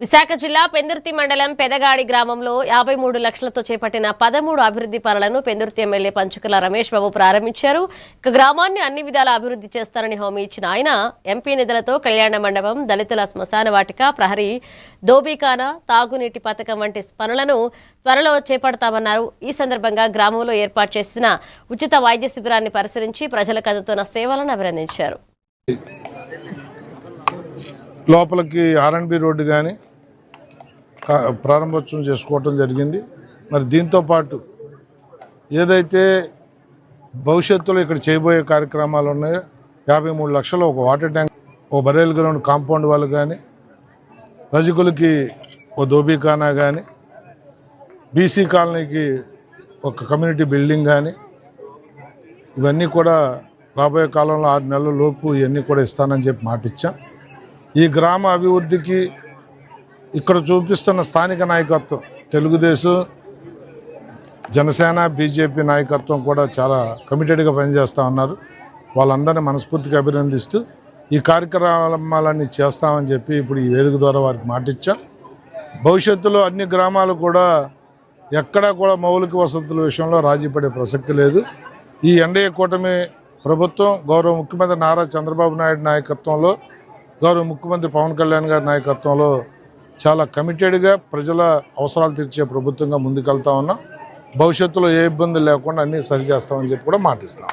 విశాఖ జిల్లా పెందుర్తి మండలం పెదగాడి గ్రామంలో 53 లక్షలతో చేపట్టిన 13 అభివృద్ధి పనులను పెందుర్తి ఎమ్మెల్యే పంచుకల రమేష్ బాబు ప్రారంభించారు. ఇక గ్రామాన్ని అన్ని విధాలా అభివృద్ధి చేస్తారని హామీ ఇచ్చిన ఆయన ఎంపీ నిధులతో కళ్యాణ మండపం, దళితుల శ్మశాన వాటిక, ప్రహరీ, దోబీఖానా, తాగునీటి పథకం వంటి పనులను త్వరలో చేపడతామన్నారు. ఈ సందర్భంగా గ్రామంలో ఏర్పాటు చేసిన ఉచిత వైద్య శిబిరాన్ని పరిశీలించి ప్రజలకు అందుతున్న సేవలను అభినందించారు. లోపలికి ఆర్ఎండ్బి రోడ్డు కానీ ప్రారంభోత్సవం చేసుకోవటం జరిగింది. మరి దీంతోపాటు ఏదైతే భవిష్యత్తులో ఇక్కడ చేయబోయే కార్యక్రమాలు ఉన్నాయో 53 లక్షలు ఒక వాటర్ ట్యాంక్, ఓ బరేల్ గ్రౌండ్ కాంపౌండ్ వాళ్ళు కానీ, రజకులకి ఓ దోబీఖానా కానీ, బీసీ కాలనీకి ఒక కమ్యూనిటీ బిల్డింగ్ కానీ, ఇవన్నీ కూడా రాబోయే కాలంలో 6 నెలల లోపు ఇవన్నీ కూడా ఇస్తానని చెప్పి మాటిచ్చాం. ఈ గ్రామ అభివృద్ధికి ఇక్కడ చూపిస్తున్న స్థానిక నాయకత్వం, తెలుగుదేశం, జనసేన, బీజేపీ నాయకత్వం కూడా చాలా కమిటెడ్గా పనిచేస్తూ ఉన్నారు. వాళ్ళందరినీ మనస్ఫూర్తిగా అభినందిస్తూ ఈ కార్యక్రమాలన్నీ చేస్తామని చెప్పి ఇప్పుడు ఈ వేదిక ద్వారా వారికి మాటిచ్చాం. భవిష్యత్తులో అన్ని గ్రామాలు కూడా ఎక్కడా కూడా మౌలిక వసతుల విషయంలో రాజీ పడే ప్రసక్తి లేదు. ఈ ఎన్డీఏ కూటమి ప్రభుత్వం గౌరవ ముఖ్యమంత్రి నారా చంద్రబాబు నాయుడు నాయకత్వంలో, గౌరవ ముఖ్యమంత్రి పవన్ కళ్యాణ్ గారి నాయకత్వంలో చాలా కమిటెడ్గా ప్రజల అవసరాలు తీర్చే ప్రభుత్వంగా ముందుకెళ్తా ఉన్నాం. భవిష్యత్తులో ఏ ఇబ్బంది లేకుండా అన్నీ సరిచేస్తామని చెప్పి కూడా మాటిస్తాం.